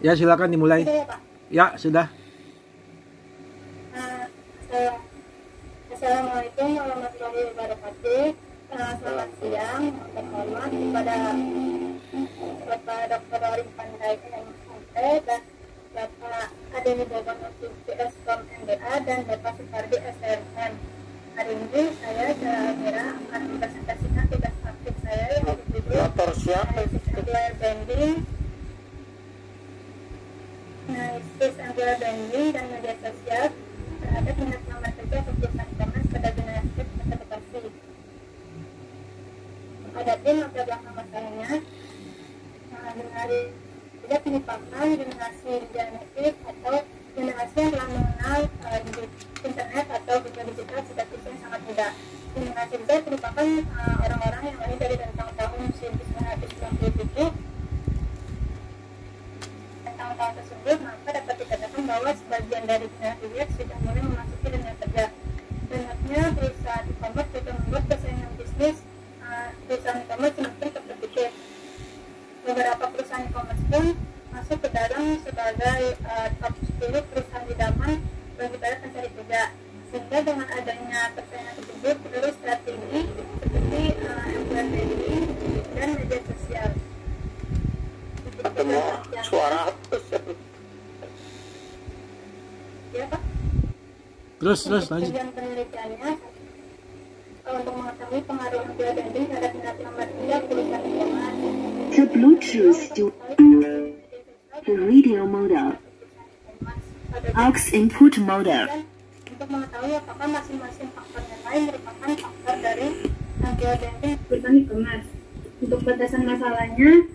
Ya, silakan dimulai. Sudah ya, Pak? Ya, sudah. Assalamualaikum warahmatullahi wabarakatuh. Selamat siang, terhormat kepada Bapak Dr. Arif Pandai MHP dan Bapak Ade Wibowo PSkom MBA dan Bapak Supardi SRM. Hari ini saya Mira akan mempresentasikan tugas aktif saya yang berjudul Employer Branding, Analysis Employer Branding dan Media Sosial terhadap minat lamar kerja untuk perusahaan e-commerce pada generasi Kota Bekasi. Adapun latar belakang masanya, tidak merupakan generasi genetik atau generasi yang telah mengenal internet atau dunia digital sejak usia yang sangat muda. Generasi Z merupakan orang-orang yang lahir dari rentang tahun 1997. Tahun-tahun tersebut, maka dapat dikatakan bahwa sebagian dari generasi Z sudah mulai memasuki dunia kerja. Banyaknya perusahaan e-commerce juga membuat persaingan bisnis perusahaan e-commerce semakin kompetitif. Beberapa perusahaan e-commerce pun masuk ke dalam sebagai top 10 perusahaan idaman bagi para pencari kerja. Sehingga dengan adanya persaingan tersebut perlu strategi seperti employer branding dan media sosial. Suara Ya, Pak. Terus lanjut. Tujuan penelitiannya untuk mengetahui pengaruh employer branding terhadap minat lamar kerja perusahaan e-commerce. The Bluetooth the radio model, aux input model. Untuk mengetahui apakah masing-masing faktor yang lain merupakan faktor dari employer branding perusahaan e-commerce. Untuk batasan masalahnya,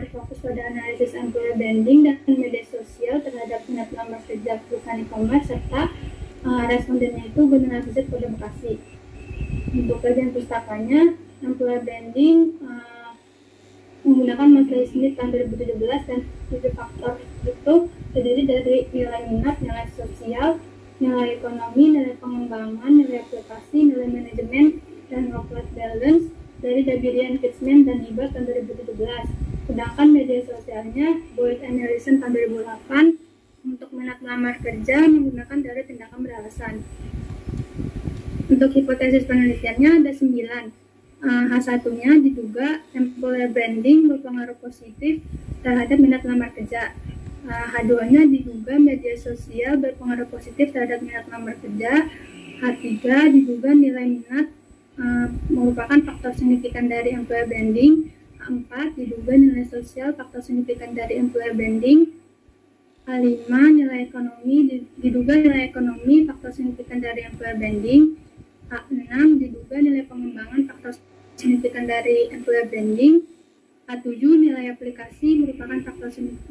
terfokus pada analisis employer branding dan media sosial terhadap minat lamar kerja perusahaan e-commerce serta respondennya itu generasi Z Kota Bekasi. Untuk kajian pustakanya, employer branding menggunakan Monthly Smith tahun 2017 dan 7 faktor itu terdiri dari nilai minat, nilai sosial, nilai ekonomi, nilai pengembangan, nilai aplikasi, nilai manajemen, dan work-life balance dari Dabiri Engagement dan IBA tahun 2017. Sedangkan media sosialnya Boyd and Harrison tahun 2008 untuk minat lamar kerja menggunakan dari tindakan beralasan. Untuk hipotesis penelitiannya ada 9. H1-nya diduga employer branding berpengaruh positif terhadap minat lamar kerja. H2-nya diduga media sosial berpengaruh positif terhadap minat lamar kerja. H3 diduga nilai minat merupakan faktor signifikan dari employer branding. H4 diduga nilai sosial faktor signifikan dari employer branding. H5 nilai ekonomi diduga nilai ekonomi faktor signifikan dari employer branding. H6 diduga nilai pengembangan faktor signifikan dari employer branding. H7 nilai aplikasi merupakan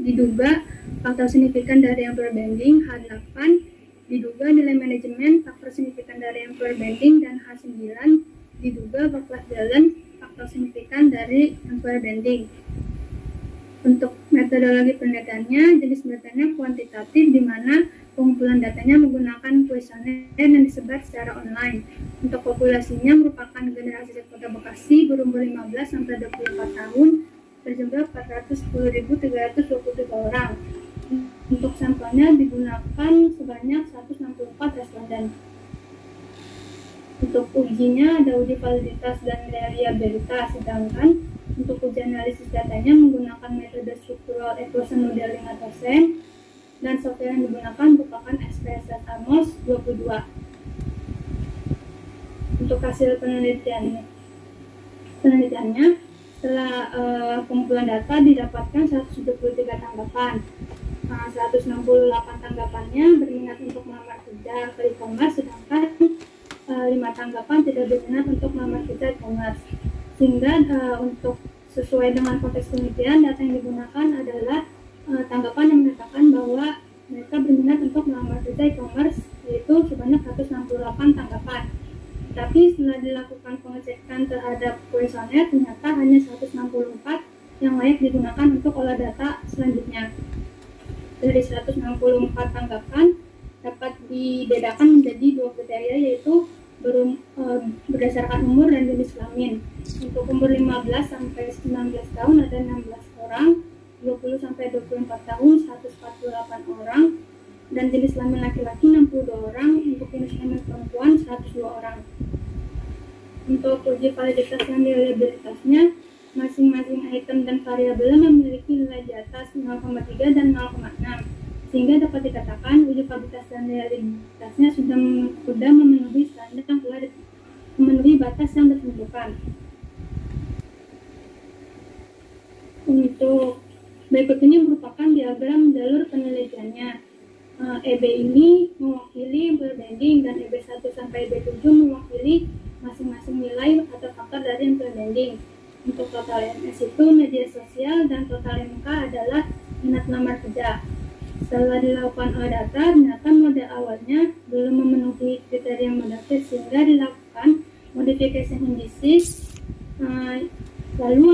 diduga faktor signifikan dari employer branding. H8 diduga nilai manajemen faktor signifikan dari employer branding. Dan H9 diduga work-life balance faktor signifikan dari employer branding. Untuk metodologi penelitiannya, jenis penelitiannya kuantitatif di mana pengumpulan datanya menggunakan kuesioner yang disebar secara online. Untuk populasinya merupakan generasi Z Kota Bekasi berumur 15 sampai 24 tahun berjumlah 410.323 orang. Untuk sampelnya digunakan sebanyak 164 responden. Untuk ujinya ada uji validitas dan reliabilitas, sedangkan untuk uji analisis datanya menggunakan metode structural equation modeling atau SEM, dan software yang digunakan merupakan SPSS Amos 22. Untuk hasil penelitiannya setelah pengumpulan data didapatkan 173 tanggapan. 168 tanggapannya berminat untuk melamar kerja ke e-commerce, sedangkan 5 tanggapan tidak berminat untuk melamar kerja e-commerce. Sehingga untuk sesuai dengan konteks penelitian, data yang digunakan adalah tanggapan yang menyatakan bahwa mereka berminat untuk melamar kerja e-commerce, yaitu sebanyak 168 tanggapan. Tapi setelah dilakukan pengecekan terhadap kuesioner, ternyata hanya 164 yang layak digunakan untuk olah data selanjutnya. Dari 164 tanggapan dapat dibedakan menjadi 2 kriteria, yaitu berdasarkan umur dan jenis kelamin. Untuk umur 15 sampai 19 tahun ada 16 orang, 20-24 tahun 148 orang, dan jenis kelamin laki-laki 62 orang, untuk jenis kelamin perempuan 102 orang. Untuk uji validitas dan reliabilitasnya, masing-masing item dan variabel memiliki nilai di atas 0,3 dan 0,6, sehingga dapat dikatakan uji validitas dan reliabilitasnya sudah memenuhi standar yang telah memenuhi batas yang ditentukan. Untuk berikut ini merupakan diagram jalur penelitiannya. EB ini mewakili employer branding dan EB1 sampai EB7 mewakili masing-masing nilai atau faktor dari employer branding. Untuk total MS itu media sosial dan total MK adalah minat lamar kerja. Setelah dilakukan olah data, ternyata model awalnya belum memenuhi kriteria model fit, sehingga dilakukan modification indices. Lalu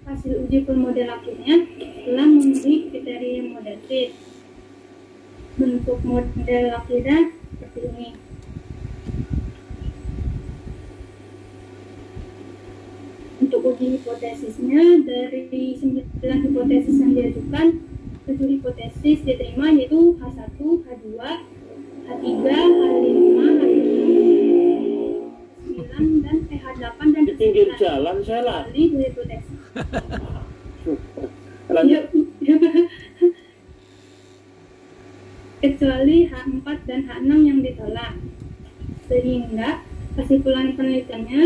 hasil uji full model akhirnya telah memenuhi kriteria model fit. Bentuk model akhirnya seperti ini. Untuk uji hipotesisnya, dari 9 hipotesis yang diajukan, 7 hipotesis diterima, yaitu H1, H2, H3, H5, H6, H9, dan H8 dan di pinggir H9. jalan saya lah. Kecuali 2 hipotesis. Lanjut. Kecuali H4 dan H6 yang ditolak. Sehingga kesimpulan penelitiannya,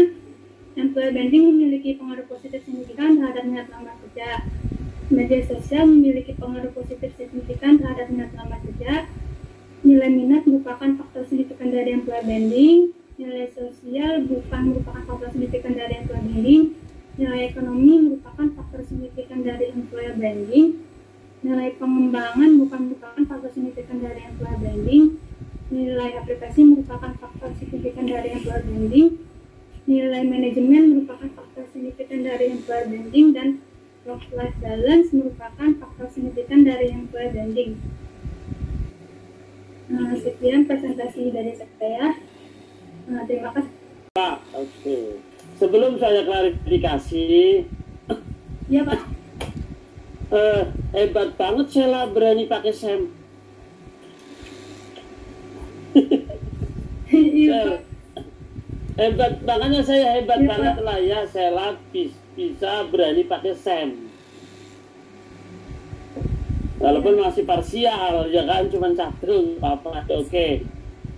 employer branding memiliki pengaruh positif signifikan terhadap minat lamar kerja. Media sosial memiliki pengaruh positif signifikan terhadap minat lamar kerja. Nilai minat merupakan faktor signifikan dari employer branding. Nilai sosial bukan merupakan faktor signifikan dari employer branding. Nilai ekonomi merupakan faktor signifikan dari employer branding. Nilai pengembangan bukan merupakan faktor signifikan dari employer branding. Nilai aplikasi merupakan faktor signifikan dari employer branding. Nilai manajemen merupakan faktor signifikan dari employer branding, dan work-life balance merupakan faktor signifikan dari employer branding. Sekian presentasi dari saya. Terima kasih. Pak, oke. Sebelum saya klarifikasi, Ya, Pak. hebat banget Sheila berani pakai SEM. Iya, Pak. Hebat, makanya saya hebat Iya, banget Pak. lah ya, Sheila bisa berani pakai SEM. Walaupun masih parsial, ya kan, cuma catrul, apa oke.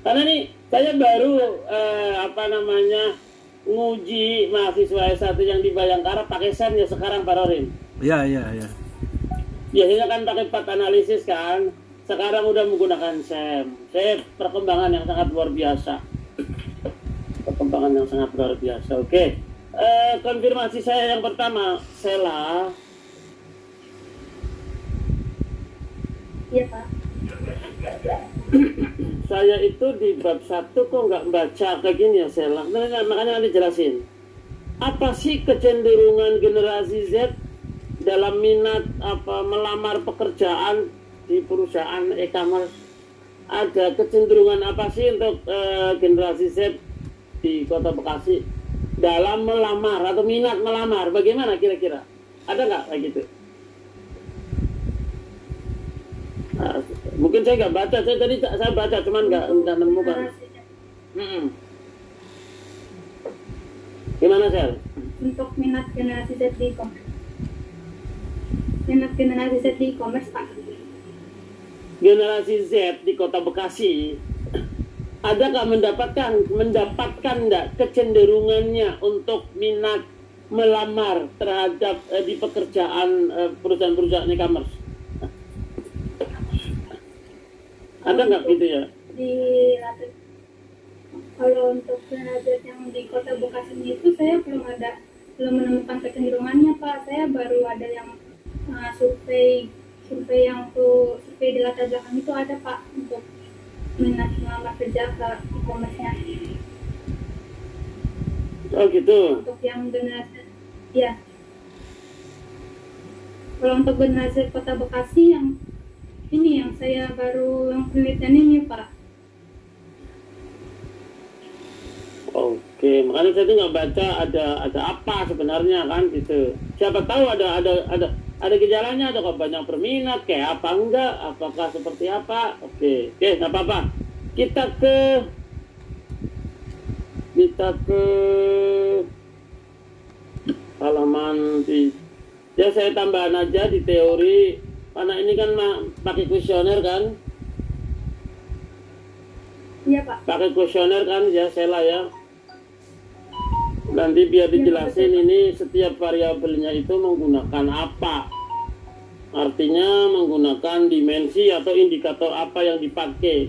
Karena nih, saya baru nguji mahasiswa S1 yang di Bayangkara pakai SEM ya sekarang, Pak Rorin. Iya. Biasanya kan pakai part analisis kan, sekarang udah menggunakan SEM. Perkembangan yang sangat luar biasa. Oke. Konfirmasi saya yang pertama, Sheila. Iya, Pak. Saya itu di bab 1 kok nggak baca kayak gini ya, Sheila. Makanya nanti jelasin. Apa sih kecenderungan generasi Z dalam minat melamar pekerjaan di perusahaan e-commerce? Ada kecenderungan apa sih untuk generasi Z di Kota Bekasi dalam melamar atau minat melamar? Bagaimana kira-kira? Ada nggak kayak gitu? Mungkin saya nggak baca, saya baca cuman nggak nemukan. Gimana, Sel? Untuk minat generasi Z di e-commerce. Minat generasi Z di e-commerce, Pak. Generasi Z di Kota Bekasi ada nggak mendapatkan nggak kecenderungannya untuk minat melamar terhadap di pekerjaan perusahaan-perusahaan e-commerce? Ada nggak gitu ya? Kalau untuk generasi yang di Kota Bekasi itu saya belum menemukan kecenderungannya, Pak. Saya baru ada yang survei di latar belakang itu ada, Pak, untuk minat melamar kerja ke e-commerce-nya. Oh gitu. Untuk yang generasi, ya. Kalau untuk generasi Kota Bekasi yang ini yang saya baru yang penelitian ini, Pak. Oke, makanya saya tuh nggak baca ada apa sebenarnya kan gitu. Siapa tahu ada Ada gejalanya, ada banyak berminat, kayak apa enggak, apakah seperti apa? Oke, nggak apa-apa. Kita ke halaman ya saya tambahan aja di teori, karena ini kan pakai kuesioner kan? Iya Pak. Pakai kuesioner kan ya, Sela ya. Nanti biar dijelasin ini setiap variabelnya itu menggunakan apa. Artinya menggunakan dimensi atau indikator apa yang dipakai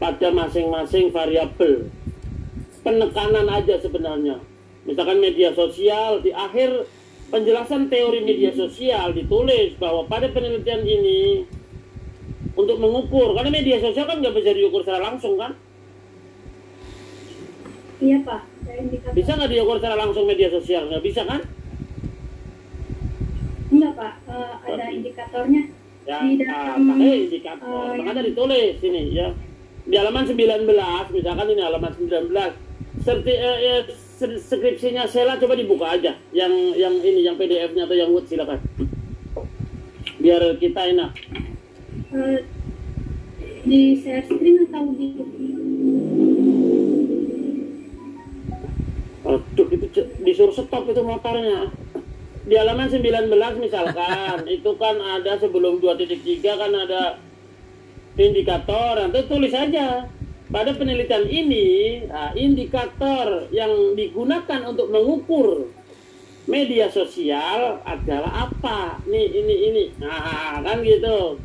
pada masing-masing variabel. Penekanan aja sebenarnya. Misalkan media sosial, di akhir penjelasan teori media sosial ditulis bahwa pada penelitian ini untuk mengukur, karena media sosial kan nggak bisa diukur secara langsung kan? Iya Pak. Bisa nggak diukur secara langsung media sosial? Nggak bisa kan? Enggak Pak, ada indikatornya Ya, di dalam pakai indikator. Makanya ditulis sini ya. Di halaman 19, misalkan ini halaman 19. Skripsinya Sela coba dibuka aja. Yang PDF-nya atau yang Word silakan. Biar kita enak. Di share screen atau di Aduh, itu disuruh stop itu motornya. Di halaman 19 misalkan, itu kan ada sebelum 2.3 kan ada indikator, nanti tulis aja. Pada penelitian ini, indikator yang digunakan untuk mengukur media sosial adalah apa? Ini. Nah, kan gitu.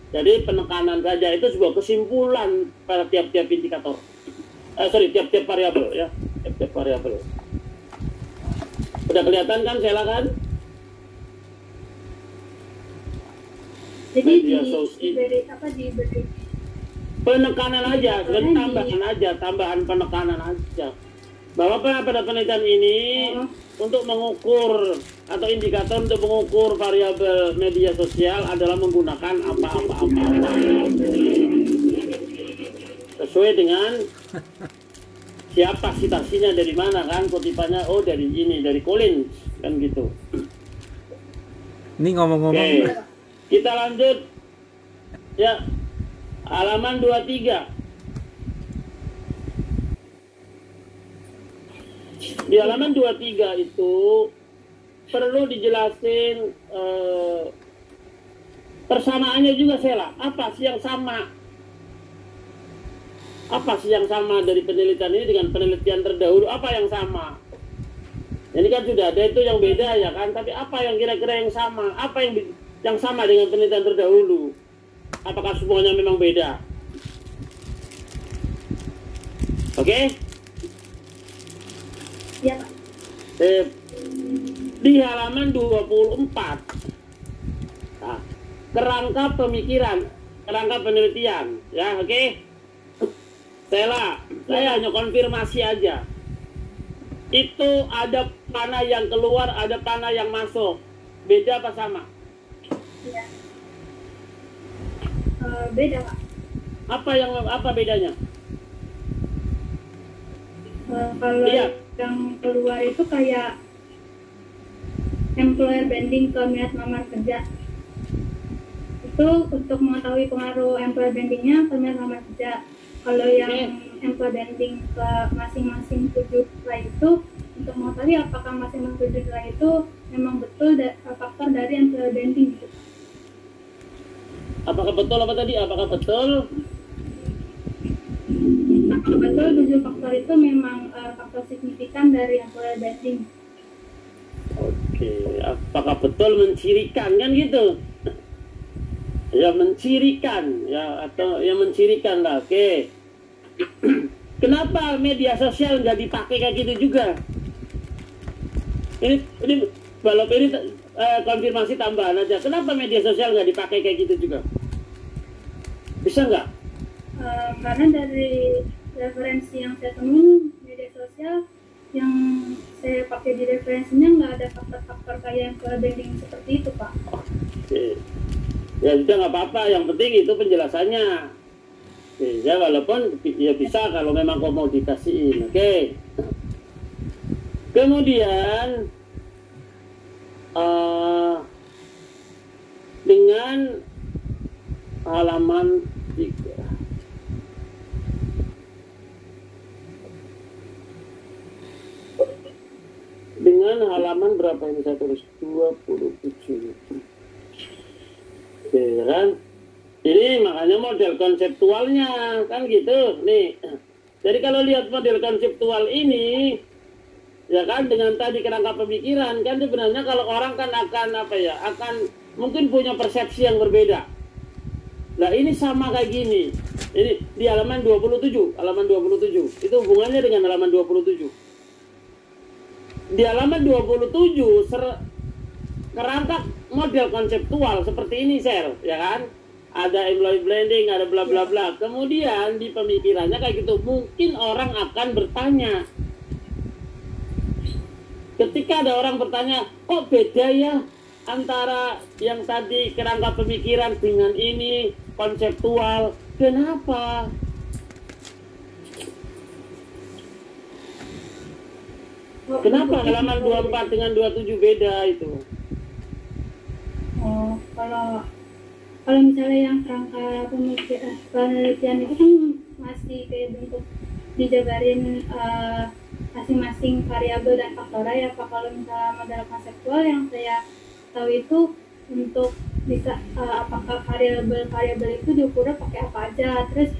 Jadi penekanan saja itu sebuah kesimpulan pada tiap-tiap indikator. Tiap-tiap variabel ya. Tiap-tiap variabel. Udah kelihatan kan, Sela kan? jadi diberi penekanan aja, tambahan penekanan aja. Bahwa pada penelitian ini untuk mengukur atau indikator untuk mengukur variabel media sosial adalah menggunakan apa. Sesuai dengan siapa citasinya, dari mana kan, kutipannya dari ini, dari Collins kan gitu. Ini ngomong-ngomong. Oke. Kita lanjut ya, halaman 23. Di halaman 23 itu perlu dijelasin persamaannya juga, Sela. Apa sih yang sama? Apa sih yang sama dari penelitian ini dengan penelitian terdahulu? Apa yang sama? Ini kan sudah ada itu yang beda ya kan, tapi apa yang kira-kira yang sama? Apa yang sama dengan penelitian terdahulu? Apakah semuanya memang beda? Oke? ya Pak. Di halaman 24, nah, kerangka pemikiran, kerangka penelitian, ya, oke? Sela, saya hanya konfirmasi aja. Itu ada panah yang keluar, ada panah yang masuk. Beda apa sama? Ya. Beda Pak. Apa bedanya? Kalau Iya. yang keluar itu kayak employer branding ke minat lamar kerja. Itu untuk mengetahui pengaruh employer brandingnya ke minat lamar kerja. Kalau yang employer branding ke masing-masing 7 nilai itu untuk mengetahui apakah masing-masing 7 nilai itu memang betul faktor dari employer branding gitu. Apakah betul apa tadi? Apakah betul? Betul 7 faktor itu memang faktor signifikan dari employer branding. Oke, apakah betul mencirikan kan gitu? Ya mencirikan ya, atau ya mencirikan lah. Oke. Kenapa media sosial nggak dipakai kayak gitu juga? Ini walaupun ini konfirmasi tambahan aja. Kenapa media sosial nggak dipakai kayak gitu juga? Bisa nggak? Karena dari referensi yang saya temui media sosial yang saya pakai di referensinya nggak ada faktor-faktor kayak employer branding seperti itu Pak. Oke. Ya sudah nggak apa-apa. Yang penting itu penjelasannya. Oke, ya walaupun ya bisa kalau memang komoditasin. Oke. Kemudian dengan halaman 3. Dengan halaman berapa ini saya tulis? 27. Oke, kan? Ini makanya model konseptualnya kan gitu. Nih. Jadi kalau lihat model konseptual ini, ya kan, dengan tadi kerangka pemikiran kan, sebenarnya kalau orang kan akan apa ya, akan mungkin punya persepsi yang berbeda. Nah ini sama kayak gini, ini di halaman 27 itu hubungannya dengan halaman 27. Di halaman 27 kerangka model konseptual seperti ini, share, ya kan, ada employee blending, ada bla bla bla. Kemudian di pemikirannya kayak gitu, mungkin orang akan bertanya. Ketika ada orang bertanya, kok beda ya antara yang tadi kerangka pemikiran dengan ini konseptual, kenapa? Kenapa halaman 24 dengan 27 beda itu? Oh, kalau misalnya yang kerangka penelitian itu kan masih kayak bentuk dijabarin masing-masing variabel dan faktor ya Pak. Kalau misalnya model konseptual yang saya tahu itu untuk bisa apakah variabel itu diukurnya pakai apa aja, terus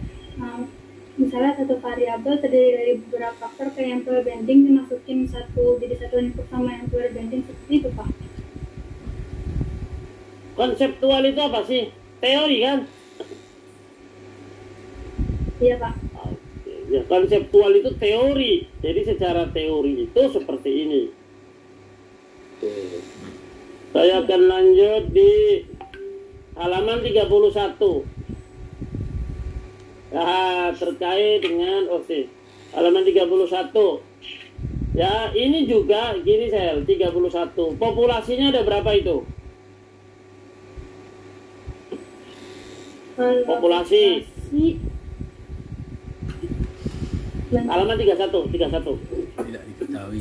misalnya satu variabel terdiri dari beberapa faktor kayak employer banding dimasukin jadi satu input sama employer banding seperti itu Pak. Konseptual itu apa sih? Teori kan? Iya Pak. Ya, konseptual itu teori. Jadi secara teori itu seperti ini. Saya akan lanjut di halaman 31. Nah, terkait dengan halaman 31. Ya, ini juga gini sel 31. Populasinya ada berapa itu? Populasi. Halaman 31. Tidak diketahui.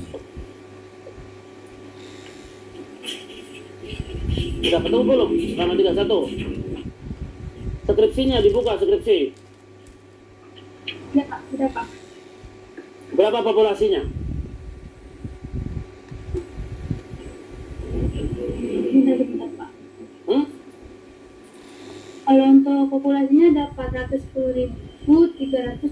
Sudah ketemu belum? Halaman 31. Skripsinya dibuka, skripsi. Ya Pak, sudah Pak. Berapa populasinya? Bentar Pak. Kalau untuk populasinya ada 410.323.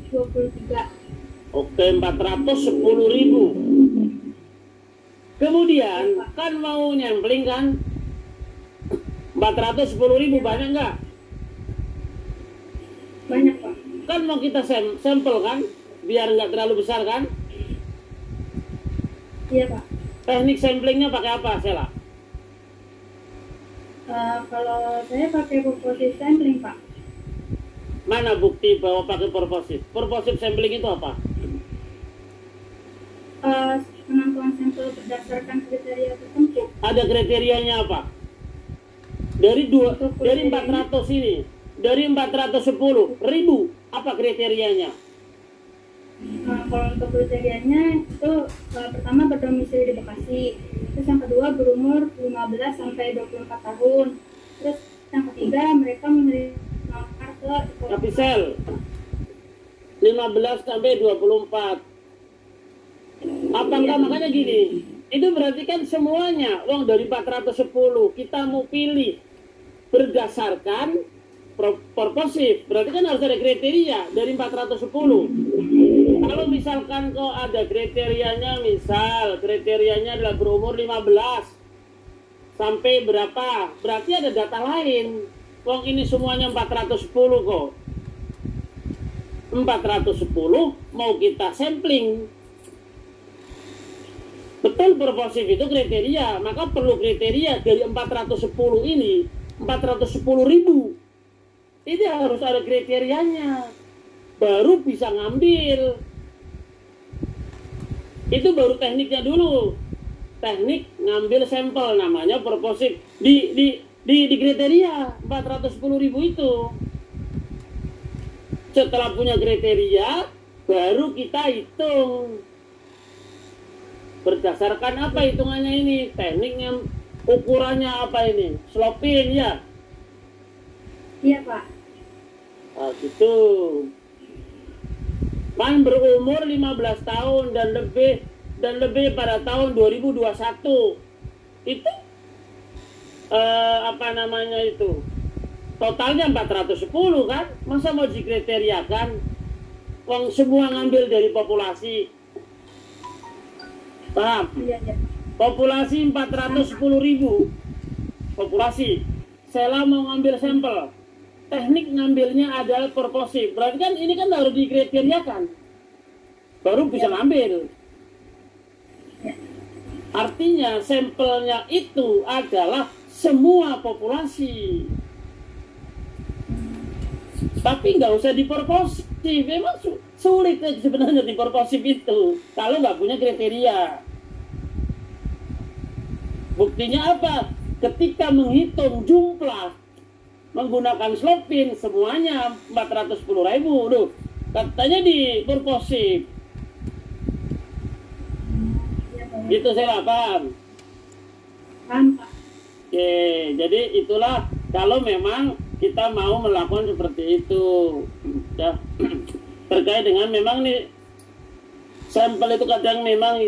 Oke, 410.000. Kemudian kan mau nyempling kan? 410.000 banyak nggak? Banyak Pak. Kan mau kita sampel kan? Biar nggak terlalu besar kan? Iya Pak. Teknik samplingnya pakai apa, Sela? Kalau saya pakai purposive sampling Pak. Mana bukti bahwa pakai purposive? Purposive sampling itu apa? Penentuan sampel berdasarkan kriteria tertentu. Ada kriterianya apa? Dari 400 ini, dari 410.000, apa kriterianya? Kalau untuk kriterianya itu pertama berdomisili di Bekasi, terus yang kedua berumur 15 sampai 24 tahun, terus yang ketiga mereka menerima ke Kapisel 15 sampai 24. Apa enggak, makanya gini, itu berarti kan semuanya uang dari 410 kita mau pilih berdasarkan purposive, berarti kan harus ada kriteria dari 410. Kalau misalkan kok ada kriterianya, misal kriterianya adalah berumur 15 sampai berapa, berarti ada data lain. Wong ini semuanya 410 kok. 410 mau kita sampling. Betul, purposive itu kriteria, maka perlu kriteria dari 410 ini, 410.000. Ini harus ada kriterianya, baru bisa ngambil. Itu baru tekniknya dulu. Teknik ngambil sampel namanya purposive di kriteria 410.000 itu. Setelah punya kriteria, baru kita hitung. Berdasarkan apa hitungannya ini? Tekniknya, ukurannya apa ini? Sloping ya. Iya, Pak. Nah, gitu. Kan berumur 15 tahun dan lebih pada tahun 2021. Itu apa namanya itu? Totalnya 410 kan? Masa mau dikriteriakan? Wong semua ngambil dari populasi. Paham? Iya, iya. Populasi 410.000. Populasi. Sela mau ngambil sampel. Teknik ngambilnya adalah purposive. Berarti kan ini kan harus dikriteriakan. Baru bisa ngambil. Artinya sampelnya itu adalah semua populasi. Tapi nggak usah dipurposive. Memang sulit sebenarnya dipurposive itu. Kalau nggak punya kriteria. Buktinya apa? Ketika menghitung jumlah menggunakan slopin semuanya 410.000. Duh, katanya di purposive. Gitu saya paham. Paham, Pak. Oke, jadi itulah kalau memang kita mau melakukan seperti itu. Ya. Terkait dengan memang nih sampel itu kadang memang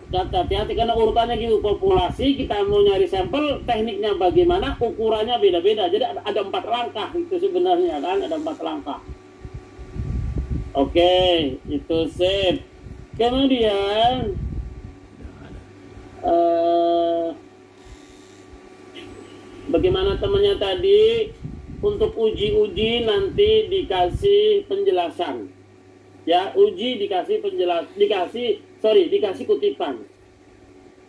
hati-hati karena urutannya gitu, populasi kita mau nyari sampel, tekniknya bagaimana, ukurannya beda-beda. Jadi ada 4 langkah itu sebenarnya kan, ada 4 langkah. Oke, itu sip. Kemudian bagaimana temannya tadi untuk uji-uji nanti dikasih penjelasan. Ya, uji dikasih dikasih kutipan.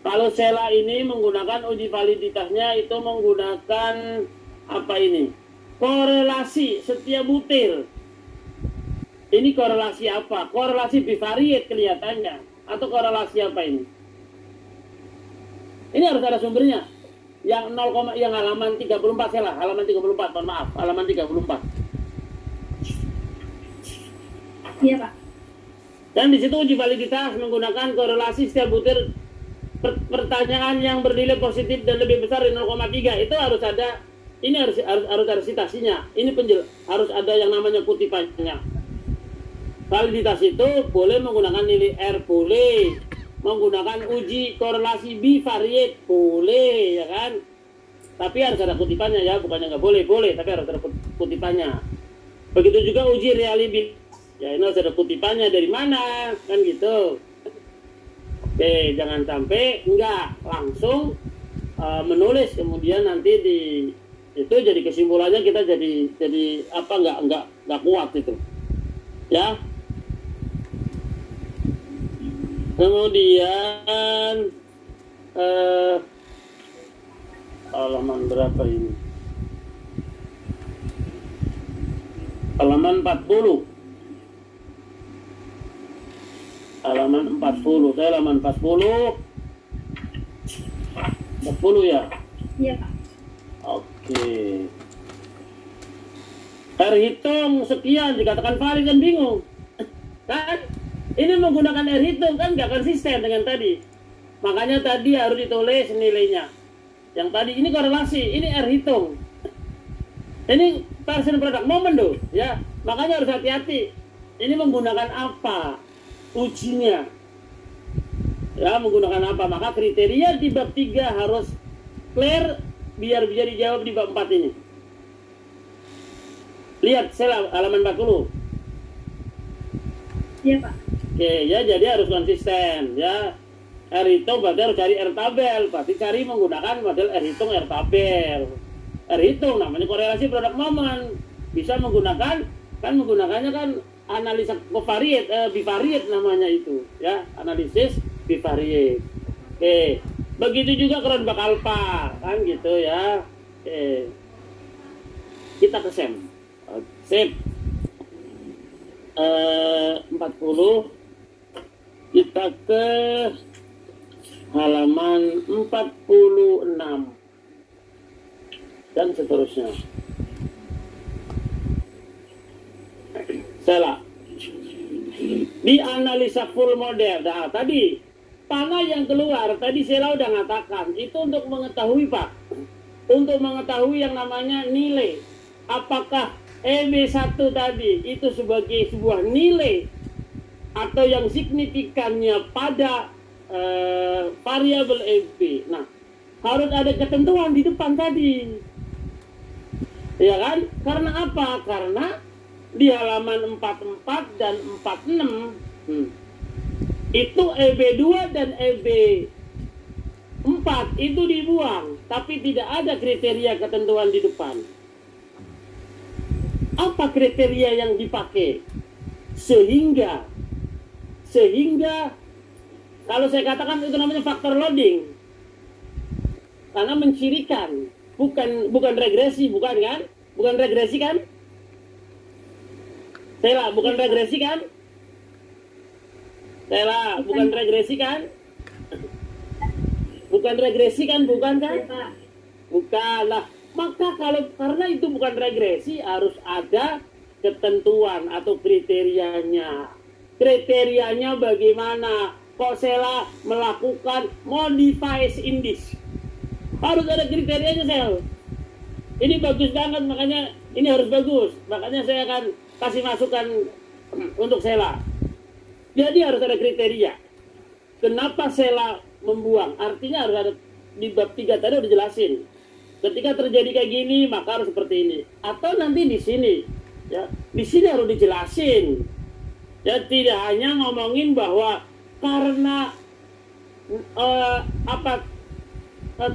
Kalau Sela ini menggunakan uji validitasnya itu menggunakan apa ini? Korelasi setiap butir. Ini korelasi apa? Korelasi bivariate kelihatannya. Atau korelasi apa ini? Ini harus ada sumbernya. Yang 0, yang halaman 34 Sela, halaman 34, mohon maaf, halaman 34. Iya, Pak. Dan di situ uji validitas menggunakan korelasi setiap butir pertanyaan yang bernilai positif dan lebih besar dari 0,3 itu harus ada. Ini harus ada citasinya. Ini harus ada yang namanya kutipannya. Validitas itu boleh menggunakan nilai R, boleh menggunakan uji korelasi bivariate, boleh, ya kan? Tapi harus ada kutipannya ya, bukannya nggak boleh, tapi harus ada kutipannya. Begitu juga uji reliability. Ya ini harus ada kutipannya dari mana, kan gitu. Oke, jangan sampai enggak langsung menulis kemudian nanti itu jadi kesimpulannya kita jadi apa enggak kuat itu. Ya. Kemudian halaman berapa ini? Halaman 40. Halaman 40, saya halaman 40 ya? Iya, Pak. Oke. Hitung sekian dikatakan valid kan bingung kan? Ini menggunakan hitung kan nggak konsisten dengan tadi. Makanya tadi harus ditulis nilainya. Yang tadi ini korelasi, ini hitung. Ini version product moment loh ya. Makanya harus hati-hati. Ini menggunakan apa ujinya, ya menggunakan apa, maka kriteria di bab 3 harus clear biar bisa dijawab di bab 4 ini. Lihat Sela halaman 40. Iya, Pak. Oke ya, jadi harus konsisten ya. R hitung berarti harus cari R tabel, berarti cari menggunakan model R hitung R tabel. R hitung namanya korelasi produk moment, bisa menggunakan menggunakannya kan analisa bivariate namanya itu ya, analisis bivariate. Oke, begitu juga Kronbach alpha kan gitu ya. Oke, kita ke SEM. Sip. 40 kita ke halaman 46 dan seterusnya. Sela di analisa full model. Nah, tadi panah yang keluar tadi Sela udah ngatakan itu untuk mengetahui Pak, untuk mengetahui yang namanya nilai apakah EB1 tadi itu sebagai sebuah nilai atau yang signifikannya pada variabel EB. Nah, harus ada ketentuan di depan tadi. Ya kan? Karena apa? Karena di halaman 44 dan 46 itu EB2 dan EB4 itu dibuang, tapi tidak ada kriteria ketentuan di depan. Apa kriteria yang dipakai? Sehingga kalau saya katakan itu namanya faktor loading. Karena mencirikan, bukan regresi, bukan kan? Bukan regresi kan? Sela, bukan regresi kan? Sela, bukan regresi kan? Bukan regresi kan? Bukan kan? Bukan lah. Maka karena itu bukan regresi, harus ada ketentuan atau kriterianya. Kriterianya bagaimana? Kok Sela melakukan modifies index? Harus ada kriterianya, Sel. Ini bagus banget, makanya ini harus bagus. Makanya saya akan kasih masukan untuk Sela. Jadi harus ada kriteria. Kenapa Sela membuang? Artinya harus ada, di bab 3 tadi udah jelasin. Ketika terjadi kayak gini, maka harus seperti ini. Atau nanti di sini, ya, di sini harus dijelasin. Ya, tidak hanya ngomongin bahwa karena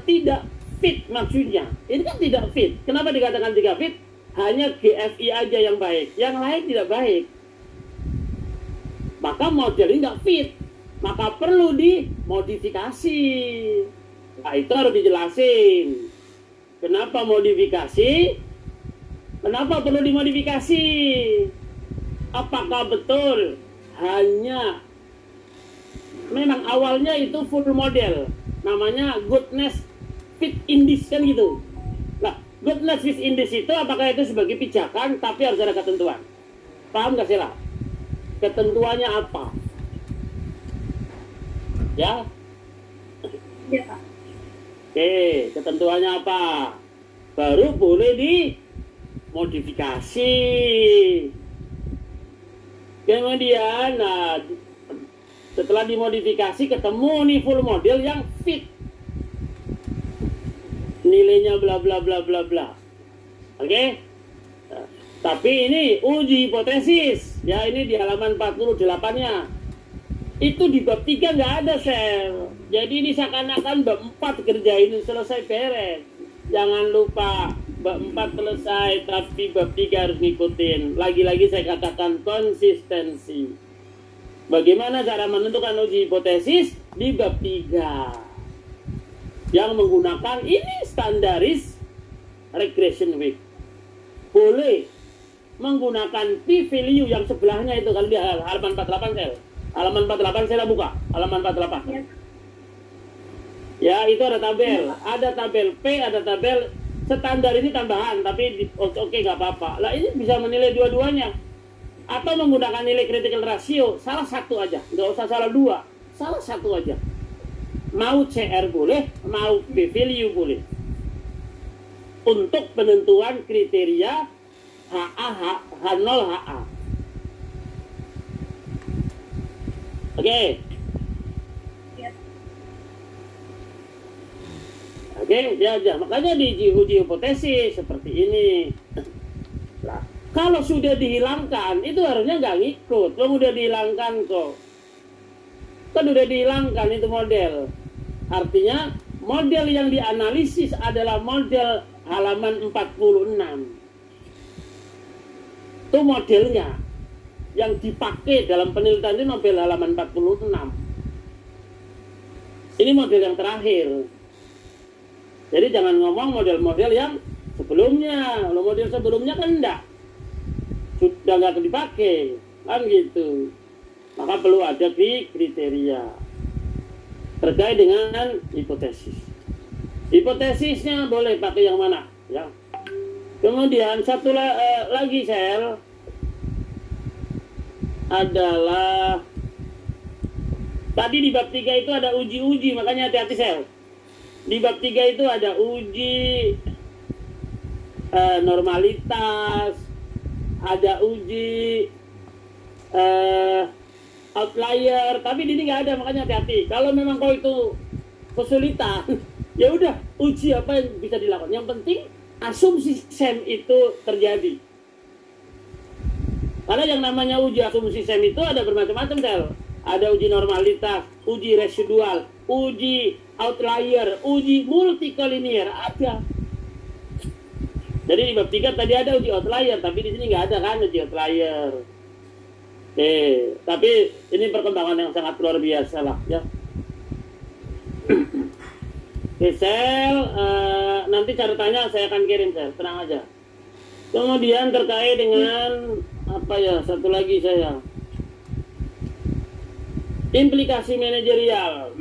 tidak fit maksudnya. Ini kan tidak fit. Kenapa dikatakan tidak fit? Hanya GFI aja yang baik, yang lain tidak baik. Maka model ini nggak fit. Maka perlu dimodifikasi. Nah, itu harus dijelasin. Kenapa modifikasi? Kenapa perlu dimodifikasi? Apakah betul hanya memang awalnya itu full model? Namanya goodness fit index kan gitu. Nah, goodness fit index itu apakah itu sebagai pijakan tapi harus ada ketentuan? Paham gak Sela? Ketentuannya apa? Ya? Iya, Pak. Oke, ketentuannya apa? Baru boleh dimodifikasi. Kemudian, nah, setelah dimodifikasi ketemu nih full model yang fit, nilainya bla bla bla bla bla. Oke? Nah, tapi ini uji hipotesis. Ya, ini di halaman 48-nya. Itu di bab 3 nggak ada, Sel. Jadi ini seakan-akan bab 4 kerjain selesai beres. Jangan lupa bab 4 selesai, tapi bab 3 harus ngikutin. Lagi-lagi saya katakan konsistensi. Bagaimana cara menentukan uji hipotesis di bab 3 yang menggunakan ini standaris regression weight. Boleh menggunakan p-value yang sebelahnya itu kalau di halaman 48 Sel. Halaman 48 saya buka, halaman 48. Ya. Ya, itu ada tabel. Ada tabel P, ada tabel standar ini tambahan, tapi oke nggak apa-apa. Lah ini bisa menilai dua-duanya. Atau menggunakan nilai critical ratio, salah satu aja. Nggak usah salah dua, salah satu aja. Mau CR boleh, mau p-value boleh. Untuk penentuan kriteria HA, H0, HA. Oke. Oke, ya, makanya di uji hipotesis seperti ini. Nah, kalau sudah dihilangkan, itu harusnya nggak ngikut. Kalau udah dihilangkan kok. Kan udah dihilangkan itu model. Artinya, model yang dianalisis adalah model halaman 46. Itu modelnya. Yang dipakai dalam penelitian itu Nobel halaman 46. Ini model yang terakhir. Jadi jangan ngomong model-model yang sebelumnya. Kalau model sebelumnya kan enggak. Sudah nggak dipakai. Kan gitu. Maka perlu ada kriteria. Terkait dengan hipotesis. Hipotesisnya boleh pakai yang mana? Ya. Kemudian satu lagi Sel. Adalah tadi di bab 3 itu ada uji-uji, makanya hati-hati Sel. Di bab 3 itu ada uji normalitas, ada uji outlier, tapi di ini nggak ada, makanya hati-hati. Kalau memang kau itu kesulitan, ya udah uji apa yang bisa dilakukan. Yang penting asumsi SEM itu terjadi. Karena yang namanya uji asumsi SEM itu ada bermacam-macam, Del. Ada uji normalitas, uji residual, uji outlier, uji multikolinier, ada. Jadi di bab 3 tadi ada uji outlier, tapi di sini nggak ada kan uji outlier. Tapi ini perkembangan yang sangat luar biasa lah ya. Sel, nanti catatannya saya akan kirim, Sel, tenang aja. Kemudian terkait dengan apa ya, satu lagi saya, implikasi manajerial.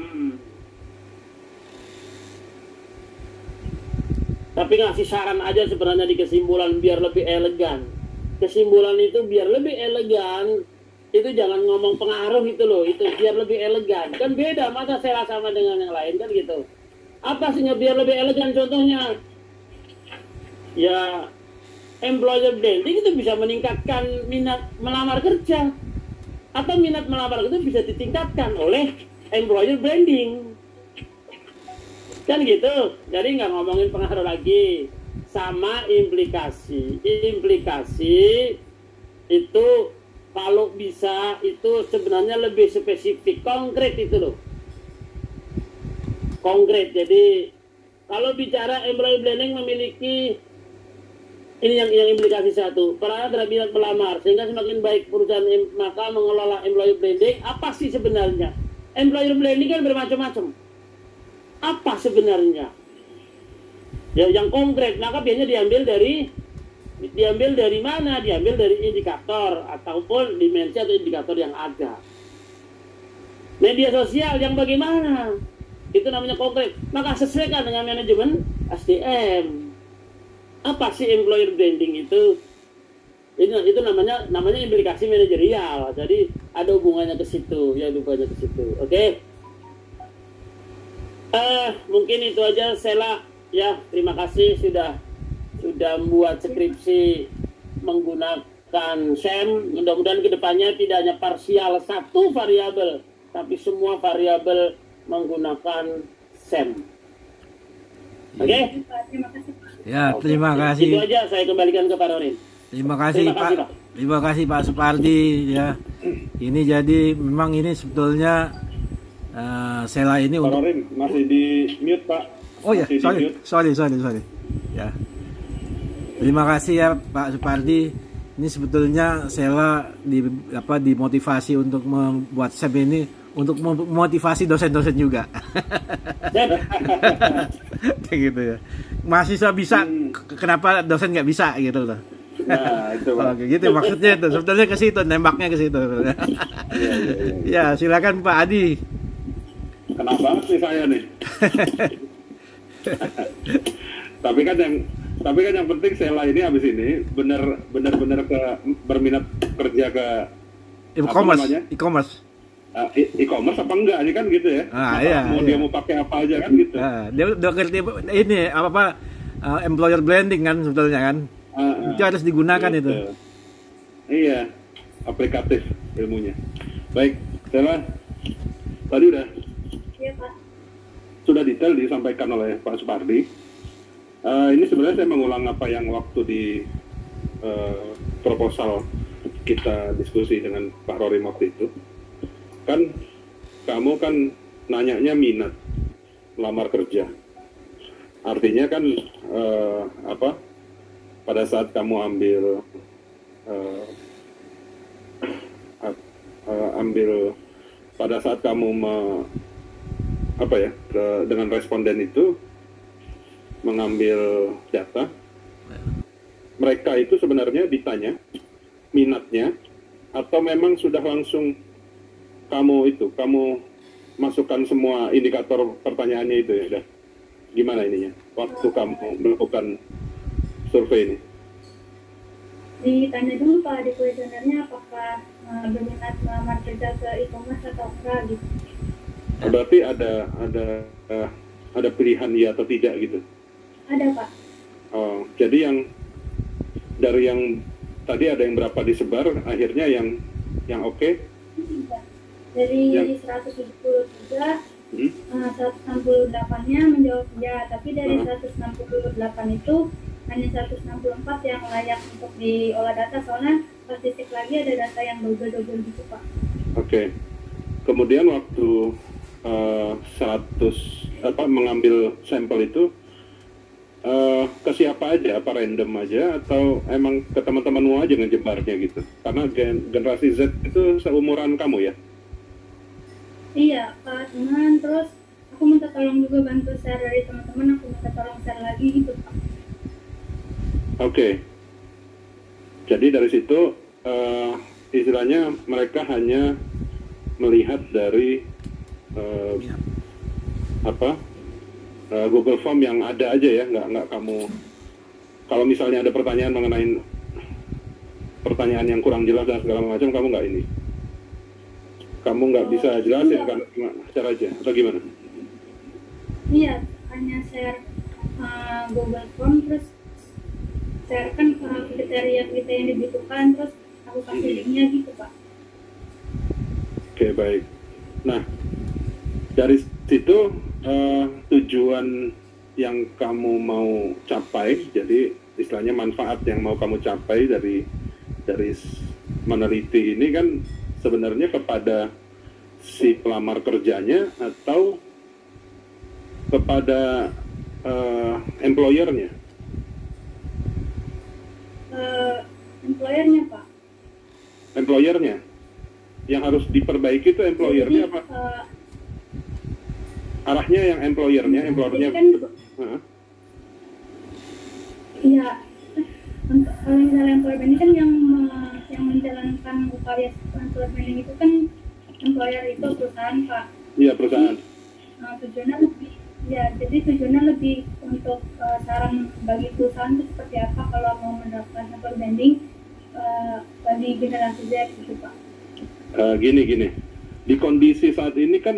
Tapi ngasih saran aja sebenarnya di kesimpulan biar lebih elegan. Kesimpulan itu biar lebih elegan, itu jangan ngomong pengaruh itu loh, itu biar lebih elegan. Kan beda, masa saya sama dengan yang lain kan gitu. Apa sih biar lebih elegan contohnya? Ya, employer branding itu bisa meningkatkan minat melamar kerja. Atau minat melamar kerja bisa ditingkatkan oleh employer branding. Kan gitu. Jadi nggak ngomongin pengaruh lagi. Sama implikasi. Implikasi itu kalau bisa itu sebenarnya lebih spesifik, konkret itu loh. Konkret. Jadi kalau bicara employer branding memiliki ini yang implikasi satu, peran terhadap minat melamar sehingga semakin baik perusahaan maka mengelola employer branding. Apa sih sebenarnya? Employer branding kan bermacam-macam. Apa sebenarnya? Ya, yang konkret, maka biasanya diambil dari mana? Diambil dari indikator ataupun dimensi atau indikator yang ada. Media sosial yang bagaimana? Itu namanya konkret. Maka sesuaikan dengan manajemen SDM. Apa sih employer branding itu? Itu namanya implikasi manajerial. Jadi ada hubungannya ke situ, ya hubungannya ke situ. Oke. Mungkin itu aja, Sela. Ya, terima kasih sudah membuat skripsi menggunakan SEM. Mudah-mudahan kedepannya tidak hanya parsial satu variabel, tapi semua variabel menggunakan SEM. Oke? Ya, terima kasih. Itu aja, saya kembalikan ke Pak Rorin. Terima kasih, Pak. Terima kasih Pak Supardi ya. Ini jadi memang ini sebetulnya Sela ini Pak untuk Rorin masih di mute, Pak. Oh ya, sorry. Ya. Terima kasih ya Pak Supardi. Ini sebetulnya Sela dimotivasi untuk membuat SEM ini untuk memotivasi dosen-dosen juga. Kayak gitu ya. Mahasiswa bisa, kenapa dosen nggak bisa gitu loh. Nah, itu Pak. Oke, gitu maksudnya itu. Sebetulnya ke situ, nembaknya ke situ. Ya, silakan Pak Adi. Kenapa banget sih saya nih? tapi kan yang penting Sela ini habis ini benar-benar berminat kerja ke e-commerce. E-commerce apa enggak ini kan gitu ya? Dia mau pakai apa aja kan gitu. Dia udah ngerti ini employer branding kan sebetulnya kan. Itu harus digunakan gitu. Itu. Iya, aplikatif ilmunya. Baik, Sela, tadi udah. Iya, Pak. Sudah detail disampaikan oleh Pak Supardi. Ini sebenarnya saya mengulang apa yang waktu di proposal kita diskusi dengan Pak Rory waktu itu. Kan kamu kan nanyanya minat melamar kerja. Artinya kan pada saat kamu pada saat kamu dengan responden itu mengambil data, mereka itu sebenarnya ditanya minatnya atau memang sudah langsung kamu masukkan semua indikator pertanyaannya itu ya? Udah. Gimana ininya waktu kamu melakukan survei ini? Ditanya dulu Pak di kuesionernya apakah berminat melamar kerja ke e-commerce atau enggak gitu. Berarti ada pilihan ya atau tidak gitu? Ada Pak. Oh, jadi dari yang tadi ada yang berapa disebar, akhirnya yang oke? Dari Yang- 173, 168-nya menjawab ya, tapi dari 168 itu hanya 164 yang layak untuk diolah data, soalnya statistik lagi ada data yang double gitu Pak. Oke. Kemudian waktu 100 mengambil sampel itu ke siapa aja? Apa random aja atau emang ke teman-temanmu aja ngejebarnya gitu? Karena generasi Z itu seumuran kamu ya? Iya Pak, teman, terus aku minta tolong juga bantu share dari teman-teman, aku minta tolong share lagi gitu Pak. Oke. Jadi dari situ istilahnya mereka hanya melihat dari Google Form yang ada aja ya, nggak kamu. Kalau misalnya ada pertanyaan mengenai pertanyaan yang kurang jelas dan segala macam, kamu nggak ini. Kamu nggak bisa jelasin kan caranya atau gimana? Iya, hanya share Google Form, terus share kan kriteria yang dibutuhkan, terus aku kasih linknya gitu Pak. Oke, baik. Nah, dari situ tujuan yang kamu mau capai, jadi istilahnya manfaat yang mau kamu capai dari meneliti ini kan sebenarnya kepada si pelamar kerjanya atau kepada employer-nya? Employer-nya Pak. Employer-nya? Yang harus diperbaiki itu employer-nya apa? Arahnya yang employer-nya Kan, iya, kalau misalnya employer branding kan yang menjalankan upaya employer branding itu kan employer itu perusahaan Pak. Iya, perusahaan. Tujuannya lebih, ya jadi tujuannya lebih untuk saran bagi perusahaan itu seperti apa kalau mau menerapkan employer branding bagi generasi Z gitu Pak. Gini, di kondisi saat ini kan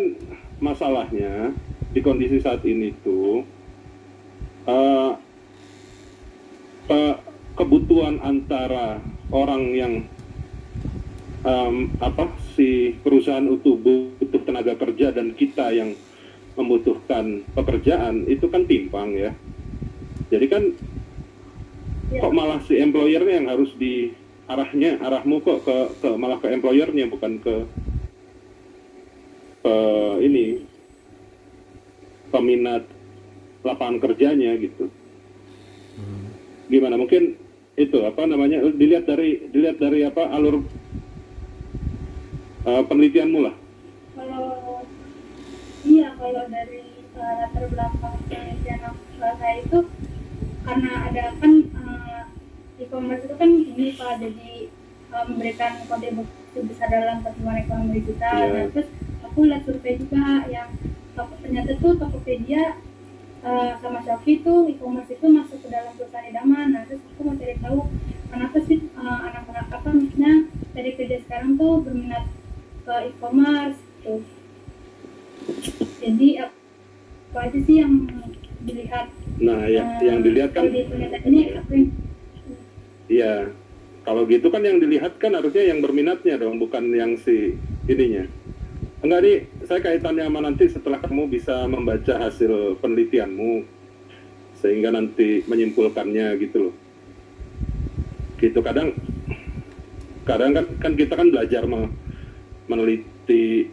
masalahnya, di kondisi saat ini tuh kebutuhan antara orang yang si perusahaan itu butuh tenaga kerja dan kita yang membutuhkan pekerjaan itu kan timpang ya. Jadi kan kok malah si employer-nya yang harus arahmu kok ke malah ke employer-nya bukan ke peminat lapangan kerjanya gitu. Gimana, mungkin itu dilihat dari alur penelitianmu lah. Kalau dari latar belakang penelitian saya itu karena ada kan e-commerce itu kan ini Pak, jadi memberikan kontribusi besar dalam pertumbuhan ekonomi digital. Nah, terus aku lihat survei juga yang ternyata tuh Tokopedia sama Shopee itu e-commerce itu masuk ke dalam perusahaan idaman. Nah, terus aku mau cari tahu kenapa sih anak-anak misalnya dari kerja sekarang tuh berminat ke e-commerce gitu. Jadi apa aja sih yang dilihat? Nah, yang dilihat kan di penelitian ini apa yang iya, kalau gitu kan yang dilihat kan harusnya yang berminatnya dong, bukan yang si ininya. Enggak nih, saya kaitannya sama nanti setelah kamu bisa membaca hasil penelitianmu sehingga nanti menyimpulkannya gitu loh. Gitu kadang kan kita kan belajar meneliti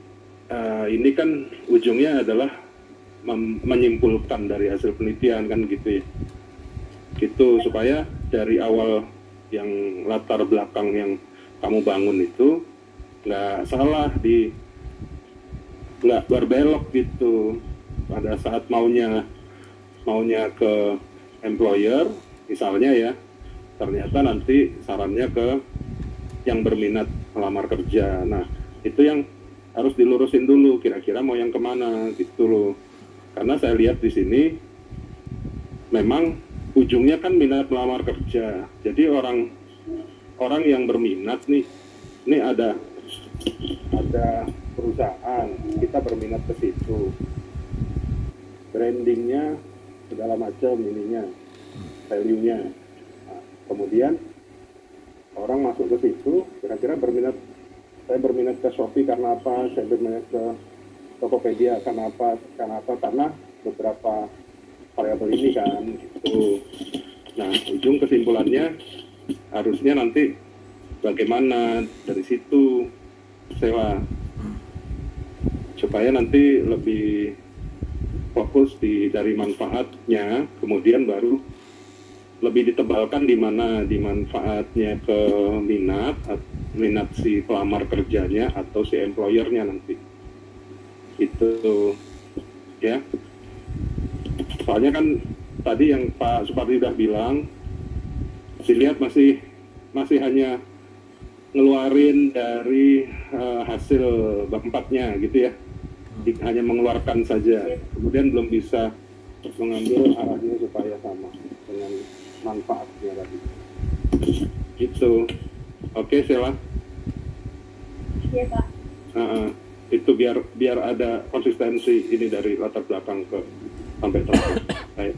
ini kan ujungnya adalah menyimpulkan dari hasil penelitian kan gitu ya. Gitu supaya dari awal yang latar belakang yang kamu bangun itu nggak salah nggak berbelok gitu pada saat maunya ke employer misalnya ya, ternyata nanti sarannya ke yang berminat melamar kerja. Nah itu yang harus dilurusin dulu, kira-kira mau yang kemana gitu loh. Karena saya lihat di sini memang ujungnya kan minat melamar kerja. Jadi orang yang berminat nih, ini ada perusahaan, kita berminat ke situ, brandingnya segala macam ininya, value-nya. Nah, kemudian orang masuk ke situ, kira-kira saya berminat ke Shopee karena apa, saya berminat ke Tokopedia karena apa, karena beberapa variabel ini kan, gitu. Nah, ujung kesimpulannya harusnya nanti bagaimana dari situ sewa, supaya nanti lebih fokus dari manfaatnya, kemudian baru lebih ditebalkan di mana di manfaatnya ke minat si pelamar kerjanya atau si employernya nanti. Itu ya. Soalnya kan tadi yang Pak Supardi udah bilang, dilihat masih hanya ngeluarin dari hasil bab 4-nya gitu ya. Hanya mengeluarkan saja, kemudian belum bisa mengambil arahnya supaya sama dengan manfaatnya tadi. Gitu. Oke, Sheila. Iya, Pak. Itu biar ada konsistensi ini dari latar belakang sampai terakhir. Baik.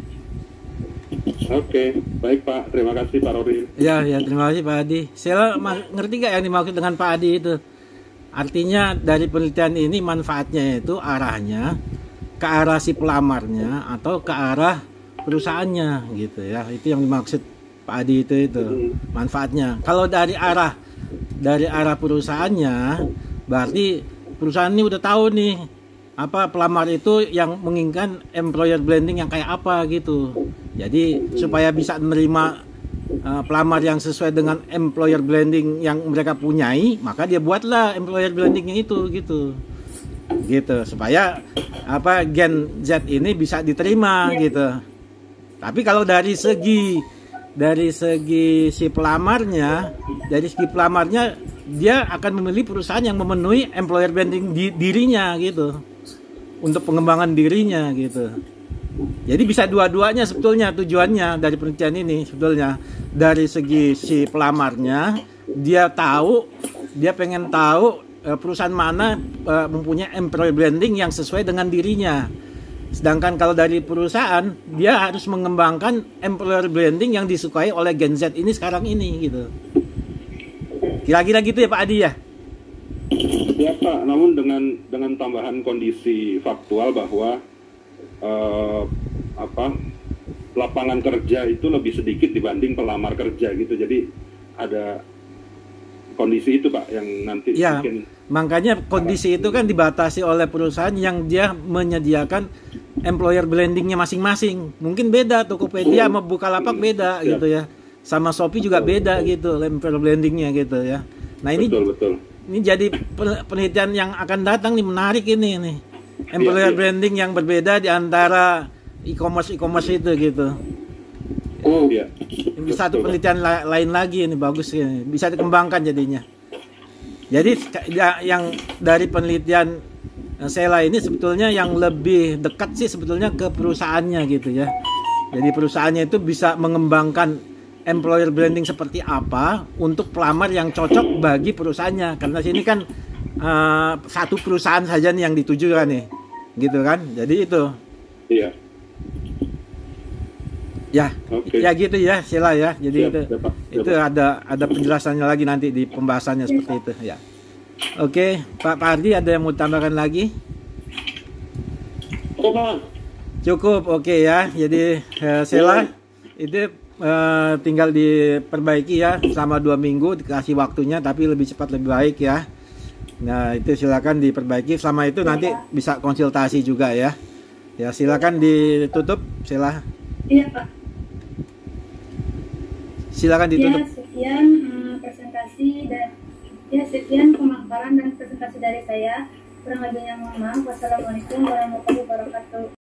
Oke, baik Pak. Terima kasih Pak Rory. Ya, terima kasih Pak Adi. Sheila ngerti nggak yang dimaksud dengan Pak Adi itu? Artinya dari penelitian ini manfaatnya itu arahnya ke arah si pelamarnya atau ke arah perusahaannya gitu ya. Itu yang dimaksud Pak Adi itu manfaatnya. Kalau dari arah perusahaannya, berarti perusahaan ini udah tahu nih apa pelamar itu yang menginginkan employer branding yang kayak apa gitu. Jadi supaya bisa menerima pelamar yang sesuai dengan employer branding yang mereka punyai, maka dia buatlah employer brandingnya itu gitu supaya apa Gen Z ini bisa diterima gitu. Tapi kalau dari segi si pelamarnya, dia akan memilih perusahaan yang memenuhi employer branding dirinya gitu, untuk pengembangan dirinya gitu. Jadi bisa dua-duanya sebetulnya tujuannya dari penelitian ini. Sebetulnya dari segi si pelamarnya, dia pengen tahu perusahaan mana mempunyai employer branding yang sesuai dengan dirinya. Sedangkan kalau dari perusahaan, dia harus mengembangkan employer branding yang disukai oleh Gen Z ini sekarang ini gitu. Kira-kira gitu ya Pak Adi ya? Ya Pak, namun dengan tambahan kondisi faktual bahwa lapangan kerja itu lebih sedikit dibanding pelamar kerja gitu. Jadi ada kondisi itu Pak yang nanti ya, bikin. Makanya kondisi itu kan dibatasi oleh perusahaan yang dia menyediakan employer brandingnya masing-masing. Mungkin beda, Tokopedia sama Bukalapak beda gitu ya. Sama Shopee juga beda gitu employer brandingnya gitu ya. Nah ini betul. Ini jadi penelitian yang akan datang nih, menarik ini nih. Employer branding yang berbeda di antara e-commerce itu gitu. Oh iya. Ini satu penelitian lain lagi ini, bagus ini. Bisa dikembangkan jadinya. Jadi yang dari penelitian Sheila ini sebetulnya yang lebih dekat sih sebetulnya ke perusahaannya gitu ya. Jadi perusahaannya itu bisa mengembangkan employer branding seperti apa untuk pelamar yang cocok bagi perusahaannya. Karena sini kan satu perusahaan saja nih yang dituju kan nih, gitu kan? Jadi itu. Iya. Ya, ya gitu ya, Sheila ya. Jadi siap, itu ada penjelasannya lagi nanti di pembahasannya seperti itu ya. Oke, Pak Pardi ada yang mau tambahkan lagi? Cukup, oke ya. Jadi Sheila itu tinggal diperbaiki ya selama 2 minggu, dikasih waktunya, tapi lebih cepat lebih baik ya. Nah itu silakan diperbaiki. Selama itu nanti bisa konsultasi juga ya. Ya silakan ditutup, Sheila. Iya Pak. Silakan ditutup. Ya sekian presentasi dan sekian pemaparan dan presentasi dari saya. Kurang lebihnya mohon maaf. Wassalamualaikum warahmatullahi wabarakatuh.